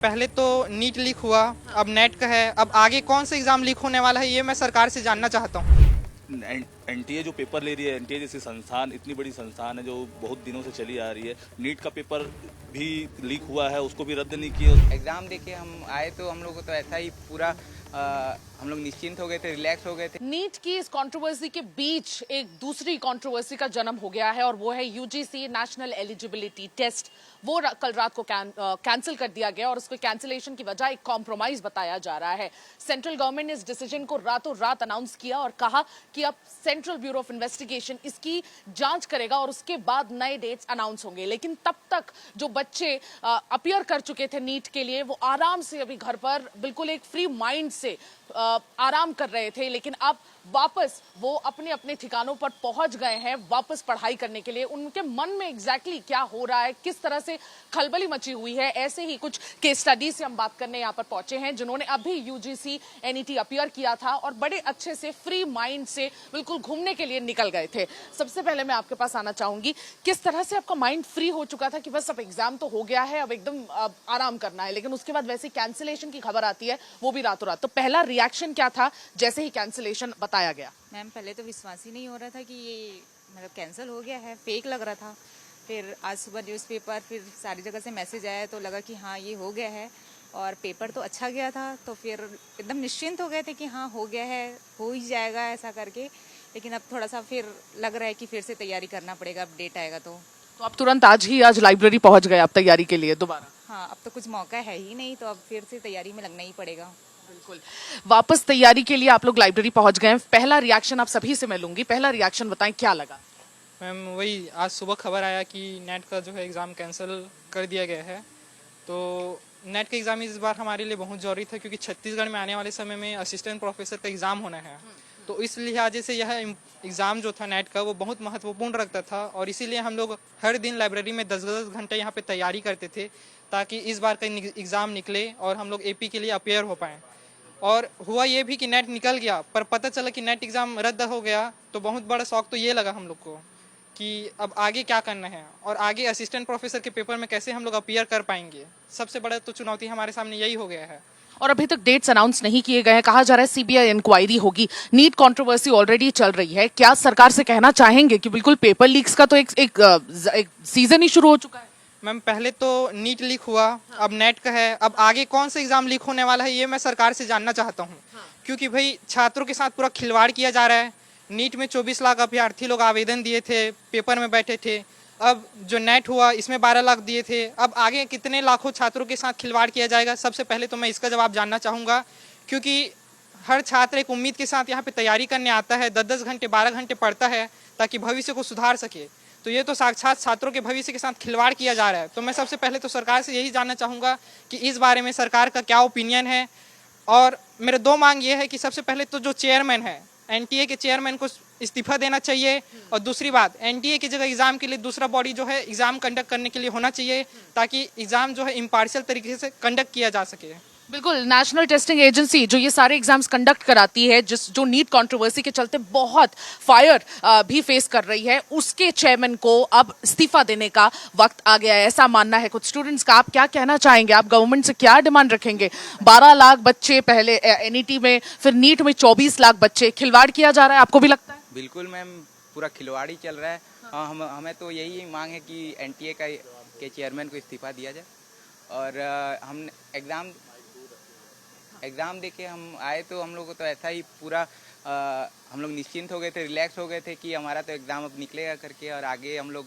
पहले तो NEET leak हुआ, अब नेट का है। अब आगे कौन सा एग्जाम लीक होने वाला है ये मैं सरकार से जानना चाहता हूँ। एनटीए जो पेपर ले रही है, एनटीए जैसी संस्थान, इतनी बड़ी संस्थान है जो बहुत दिनों से चली आ रही है, नीट का पेपर भी लीक हुआ है, उसको भी रद्द नहीं किया। एग्ज़ाम देके हम आए तो हम लोग को तो ऐसा ही पूरा हम लोग निश्चिंत हो गए थे, रिलैक्स हो गए थे। नीट की इस कंट्रोवर्सी के बीच एक दूसरी कंट्रोवर्सी का जन्म हो गया है और वो है यूजीसी नेशनल एलिजिबिलिटी टेस्ट। वो कल रात को कैंसिल कर दिया गया और उसको कैंसिलेशन की वजह एक कॉम्प्रोमाइज बताया जा रहा है। सेंट्रल गवर्नमेंट ने इस डिसीजन को रातों रात अनाउंस किया और कहा कि अब सेंट्रल ब्यूरो ऑफ इन्वेस्टिगेशन इसकी जांच करेगा और उसके बाद नए डेट्स अनाउंस होंगे। लेकिन तब तक जो बच्चे अपीयर कर चुके थे नीट के लिए वो आराम से अभी घर पर बिल्कुल एक फ्री माइंड से आराम कर रहे थे, लेकिन अब वापस वो अपने अपने ठिकानों पर पहुंच गए हैं वापस पढ़ाई करने के लिए। उनके मन में एग्जैक्टली क्या हो रहा है, किस तरह से खलबली मची हुई है, ऐसे ही कुछ केस स्टडी से हम बात करने यहाँ पर पहुंचे हैं जिन्होंने अभी यूजीसी एनईटी अपीयर किया था और बड़े अच्छे से फ्री माइंड से बिल्कुल घूमने के लिए निकल गए थे। सबसे पहले मैं आपके पास आना चाहूंगी, किस तरह से आपका माइंड फ्री हो चुका था कि बस अब एग्जाम तो हो गया है, अब एकदम आराम करना है, लेकिन उसके बाद वैसे कैंसिलेशन की खबर आती है वो भी रातों रात। तो पहला रिएक्शन क्या था जैसे ही कैंसिलेशन बताया गया? मैम पहले तो विश्वास ही नहीं हो रहा था कि ये मतलब कैंसिल हो गया है, फेक लग रहा था। फिर आज सुबह न्यूज़पेपर, फिर सारी जगह से मैसेज आया तो लगा कि हाँ ये हो गया है और पेपर तो अच्छा गया था, तो फिर एकदम निश्चिंत हो गए थे कि हाँ हो गया है, हो ही जाएगा ऐसा करके। लेकिन अब थोड़ा सा फिर लग रहा है कि फिर से तैयारी करना पड़ेगा, अब डेट आएगा तो आप तुरंत आज लाइब्रेरी पहुंच गए आप तैयारी के लिए दोबारा? हाँ, अब तो कुछ मौका है ही नहीं, तो अब फिर से तैयारी में लगना ही पड़ेगा। बिल्कुल, वापस तैयारी के लिए आप लोग लाइब्रेरी पहुंच गए हैं। पहला रिएक्शन आप सभी से मैं लूंगी, पहला रिएक्शन बताएं क्या लगा? मैम वही आज सुबह खबर आया कि नेट का जो है एग्ज़ाम कैंसिल कर दिया गया है। तो नेट का एग्ज़ाम इस बार हमारे लिए बहुत ज़रूरी था क्योंकि छत्तीसगढ़ में आने वाले समय में असिस्टेंट प्रोफेसर का एग्ज़ाम होना है। तो इस लिहाजे से यह एग्ज़ाम जो था नेट का वो बहुत महत्वपूर्ण रखता था और इसीलिए हम लोग हर दिन लाइब्रेरी में 10-10 घंटे यहाँ पे तैयारी करते थे ताकि इस बार का एग्ज़ाम निकले और हम लोग एपी के लिए अपेयर हो पाएँ। और हुआ ये भी कि नेट निकल गया, पर पता चला कि नेट एग्ज़ाम रद्द हो गया। तो बहुत बड़ा शौक तो ये लगा हम लोग को कि अब आगे क्या करना है और आगे असिस्टेंट प्रोफेसर के पेपर में कैसे हम लोग अपीयर कर पाएंगे। सबसे बड़ा तो चुनौती हमारे सामने यही हो गया है। और अभी तक डेट्स अनाउंस नहीं किए गए हैं, कहा जा रहा है सीबीआई इंक्वायरी होगी। नीट कंट्रोवर्सी ऑलरेडी चल रही है, क्या सरकार से कहना चाहेंगे कि बिल्कुल पेपर लीक्स का तो एक सीजन ही शुरू हो चुका है? मैम पहले तो नीट लीक हुआ, अब नेट का है। अब आगे कौन सा एग्ज़ाम लीक होने वाला है ये मैं सरकार से जानना चाहता हूँ। क्योंकि भाई छात्रों के साथ पूरा खिलवाड़ किया जा रहा है। नीट में 24 लाख अभ्यर्थी लोग आवेदन दिए थे, पेपर में बैठे थे। अब जो नेट हुआ इसमें 12 लाख दिए थे। अब आगे कितने लाखों छात्रों के साथ खिलवाड़ किया जाएगा, सबसे पहले तो मैं इसका जवाब जानना चाहूँगा। क्योंकि हर छात्र एक उम्मीद के साथ यहाँ पे तैयारी करने आता है, 10-10 घंटे 12 घंटे पढ़ता है ताकि भविष्य को सुधार सके। तो ये तो साक्षात छात्रों के भविष्य के साथ खिलवाड़ किया जा रहा है। तो मैं सबसे पहले तो सरकार से यही जानना चाहूँगा कि इस बारे में सरकार का क्या ओपिनियन है। और मेरे 2 मांग ये है कि सबसे पहले तो जो चेयरमैन है, एनटीए के चेयरमैन को इस्तीफा देना चाहिए। और दूसरी बात, एनटीए की जगह एग्ज़ाम के लिए दूसरा बॉडी जो है एग्ज़ाम कंडक्ट करने के लिए होना चाहिए ताकि एग्ज़ाम जो है इम्पार्शियल तरीके से कंडक्ट किया जा सके। बिल्कुल, नेशनल टेस्टिंग एजेंसी जो ये सारे एग्जाम्स कंडक्ट कराती है, जो नीट कंट्रोवर्सी के चलते बहुत फायर भी फेस कर रही है, उसके चेयरमैन को अब इस्तीफा देने का वक्त आ गया है, ऐसा मानना है कुछ स्टूडेंट्स का। आप क्या कहना चाहेंगे? आप गवर्नमेंट से क्या डिमांड रखेंगे? 12 लाख बच्चे पहले एनईटी में, फिर नीट में 24 लाख बच्चे, खिलवाड़ किया जा रहा है, आपको भी लगता है? बिल्कुल मैम, पूरा खिलवाड़ ही चल रहा है। हमें तो यही मांग है कि एनटीए के चेयरमैन को इस्तीफा दिया जाए। और हम एग्ज़ाम देके हम आए तो हम लोग को तो ऐसा ही पूरा हम लोग निश्चिंत हो गए थे, रिलैक्स हो गए थे कि हमारा तो एग्ज़ाम अब निकलेगा करके। और आगे हम लोग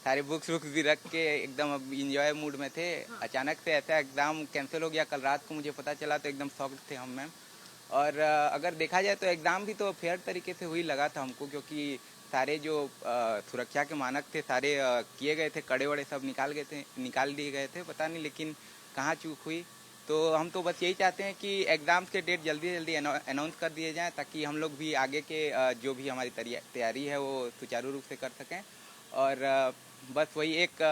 सारे बुक्स भी रख के एकदम अब इंजॉय मूड में थे। अचानक से ऐसा एग्ज़ाम कैंसिल हो गया, कल रात को मुझे पता चला तो एकदम शॉक्ड थे हम मैम। और अगर देखा जाए तो एग्ज़ाम भी तो फेयर तरीके से हुई लगा था हमको, क्योंकि सारे जो सुरक्षा के मानक थे सारे किए गए थे, कड़े वड़े सब निकाल दिए गए थे। पता नहीं लेकिन कहाँ चूक हुई। तो हम तो बस यही चाहते हैं कि एग्ज़ाम्स के डेट जल्दी जल्दी अनाउंस कर दिए जाएं ताकि हम लोग भी आगे के जो भी हमारी तैयारी है वो सुचारू रूप से कर सकें। और बस वही एक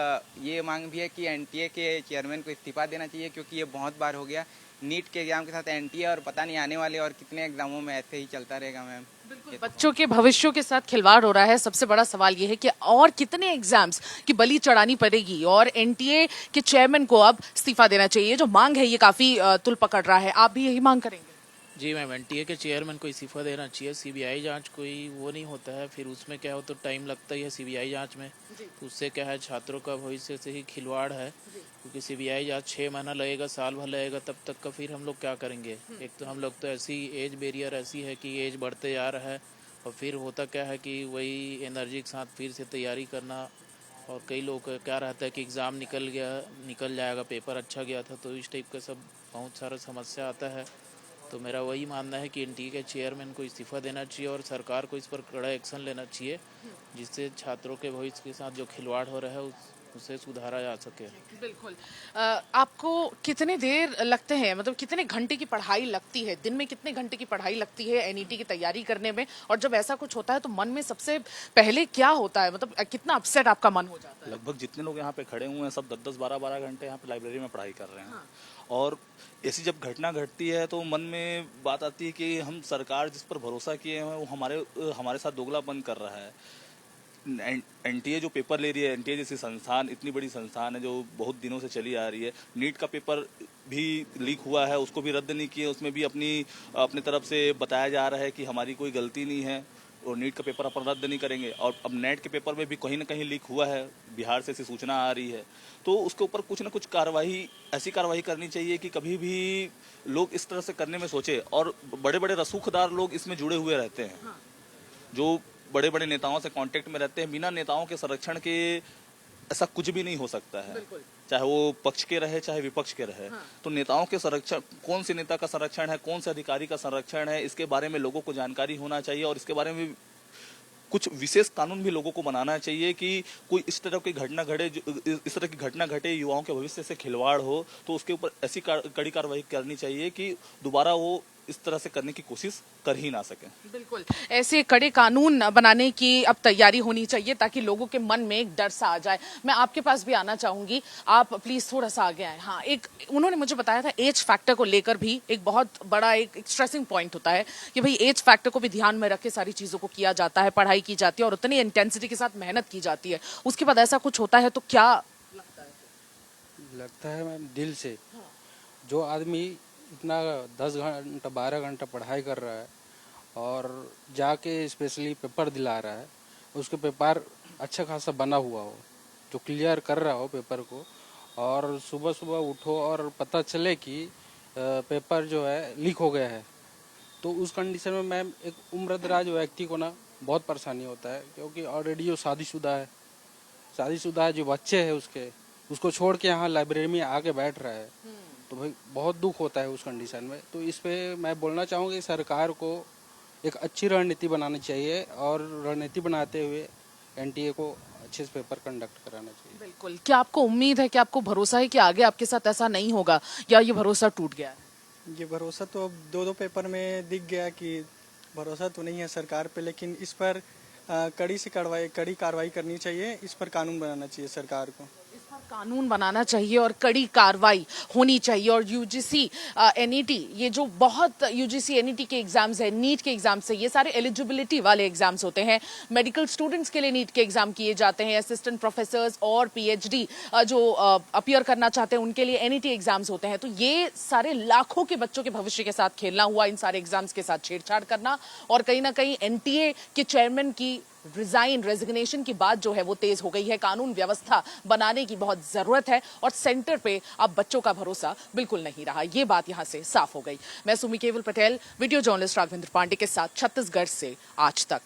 ये मांग भी है कि एनटीए के चेयरमैन को इस्तीफा देना चाहिए, क्योंकि ये बहुत बार हो गया नीट के एग्जाम के साथ एनटीए, और पता नहीं आने वाले और कितने एग्जामों में ऐसे ही चलता रहेगा मैम। बच्चों के भविष्यों के साथ खिलवाड़ हो रहा है। सबसे बड़ा सवाल ये है कि और कितने एग्जाम्स की बलि चढ़ानी पड़ेगी, और एनटीए के चेयरमैन को अब इस्तीफा देना चाहिए। जो मांग है ये काफी तुल पकड़ रहा है। आप भी यही मांग करेंगे? जी मैम, एनटीए के चेयरमैन को इस्तीफा देना चाहिए। सीबीआई जांच कोई वो नहीं होता है, फिर उसमें क्या हो तो टाइम लगता ही है सीबीआई जांच में। तो उससे क्या है, छात्रों का भविष्य से ही खिलवाड़ है, क्योंकि सीबीआई जांच 6 महीना लगेगा, साल भर लगेगा, तब तक का फिर हम लोग क्या करेंगे। एक तो हम लोग तो ऐसी एज बैरियर ऐसी है कि एज बढ़ते जा रहा है, और फिर होता क्या है कि वही एनर्जी के साथ फिर से तैयारी करना। और कई लोग का क्या रहता है कि एग्ज़ाम निकल जाएगा, पेपर अच्छा गया था, तो इस टाइप का सब बहुत सारा समस्या आता है। तो मेरा वही मानना है कि एनटीए के चेयरमैन को इस्तीफा देना चाहिए, और सरकार को इस पर कड़ा एक्शन लेना चाहिए, जिससे छात्रों के भविष्य के साथ जो खिलवाड़ हो रहा है उसे सुधारा जा सके। बिल्कुल। आपको कितने देर लगते हैं, मतलब कितने घंटे की पढ़ाई लगती है, दिन में कितने घंटे की पढ़ाई लगती है एनईटी की तैयारी करने में? और जब ऐसा कुछ होता है तो मन में सबसे पहले क्या होता है, मतलब कितना अपसेट आपका मन हो जाता है? लगभग जितने लोग यहाँ पे खड़े हुए हैं सब 10-10, 12-12 घंटे यहाँ पे लाइब्रेरी में पढ़ाई कर रहे हैं। और ऐसी जब घटना घटती है तो मन में बात आती है कि हम सरकार जिस पर भरोसा किए हैं वो हमारे साथ दोगलापन कर रहा है। एनटीए जो पेपर ले रही है, एनटीए जैसी संस्थान, इतनी बड़ी संस्थान है जो बहुत दिनों से चली आ रही है, नीट का पेपर भी लीक हुआ है, उसको भी रद्द नहीं किए, उसमें भी अपनी तरफ से बताया जा रहा है कि हमारी कोई गलती नहीं है और नीट का पेपर अपन रद्द नहीं करेंगे। और अब नेट के पेपर में भी कहीं ना कहीं लीक हुआ है, बिहार से ऐसी सूचना आ रही है, तो उसके ऊपर कुछ ना कुछ ऐसी कार्रवाई करनी चाहिए कि कभी भी लोग इस तरह से करने में सोचे। और बड़े बड़े रसूखदार लोग इसमें जुड़े हुए रहते हैं, जो बड़े बड़े नेताओं से कांटेक्ट में रहते हैं। बिना नेताओं के संरक्षण के ऐसा कुछ भी नहीं हो सकता है, चाहे वो पक्ष के रहे चाहे विपक्ष के रहे। तो नेताओं के संरक्षण, कौन से नेता का संरक्षण है, कौन से अधिकारी का संरक्षण है, इसके बारे में लोगों को जानकारी होना चाहिए। और इसके बारे में कुछ विशेष कानून भी लोगों को बनाना चाहिए कि कोई इस तरह की घटना घटे, युवाओं के भविष्य से खिलवाड़ हो, तो उसके ऊपर ऐसी कड़ी कार्रवाई करनी चाहिए कि दोबारा वो इस तरह से करने की कोशिश कर ही ना सके। बिल्कुल, ऐसे कड़े कानून बनाने की अब तैयारी होनी चाहिए ताकि लोगों के मन में एक डर सा आ जाए। मैं आपके पास भी आना चाहूंगी, आप प्लीज थोड़ा सा आगे आए। हाँ, उन्होंने मुझे बताया था एज फैक्टर को लेकर भी एक बहुत बड़ा एक स्ट्रेसिंग पॉइंट होता है कि भाई एज फैक्टर को भी ध्यान में रख के सारी चीजों को किया जाता है, पढ़ाई की जाती है और उतनी इंटेंसिटी के साथ मेहनत की जाती है। उसके बाद ऐसा कुछ होता है तो क्या लगता है मैम, दिल से जो आदमी इतना 10 घंटा 12 घंटा पढ़ाई कर रहा है और जाके स्पेशली पेपर दिला रहा है, उसके पेपर अच्छा खासा बना हुआ हो, जो क्लियर कर रहा हो पेपर को, और सुबह सुबह उठो और पता चले कि पेपर जो है लीक हो गया है, तो उस कंडीशन में मैम एक उम्रदराज व्यक्ति को ना बहुत परेशानी होता है, क्योंकि ऑलरेडी जो शादीशुदा है, जो बच्चे हैं उसको छोड़ के यहाँ लाइब्रेरी में आके बैठ रहा है, तो भाई बहुत दुख होता है उस कंडीशन में। तो इस पे मैं बोलना चाहूँगी सरकार को एक अच्छी रणनीति बनानी चाहिए, और रणनीति बनाते हुए एनटीए को अच्छे से पेपर कंडक्ट कराना चाहिए। बिल्कुल। क्या आपको उम्मीद है, कि आपको भरोसा है कि आगे आपके साथ ऐसा नहीं होगा, या ये भरोसा टूट गया है? ये भरोसा तो अब 2 पेपर में दिख गया कि भरोसा तो नहीं है सरकार पे, लेकिन इस पर कड़ी कार्रवाई करनी चाहिए, इस पर कानून बनाना चाहिए सरकार को। इस पर कानून बनाना चाहिए और कड़ी कार्रवाई होनी चाहिए। और यूजीसी एनईटी, ये जो बहुत यूजीसी एनईटी के एग्जाम्स है, नीट के एग्जाम्स है, ये सारे एलिजिबिलिटी वाले एग्जाम्स होते हैं। मेडिकल स्टूडेंट्स के लिए नीट के एग्जाम किए जाते हैं, असिस्टेंट प्रोफेसर्स और पीएचडी जो अपीयर करना चाहते हैं उनके लिए एनईटी एग्जाम्स होते हैं। तो ये सारे लाखों के बच्चों के भविष्य के साथ खेलना हुआ, इन सारे एग्जाम्स के साथ छेड़छाड़ करना, और कहीं ना कहीं एनटीए के चेयरमैन की रेजिग्नेशन की बात जो है वो तेज हो गई है। कानून व्यवस्था बनाने की बहुत जरूरत है, और सेंटर पे अब बच्चों का भरोसा बिल्कुल नहीं रहा, ये बात यहां से साफ हो गई। मैं सुमी केवल पटेल, वीडियो जर्नलिस्ट राघवेंद्र पांडे के साथ छत्तीसगढ़ से आज तक।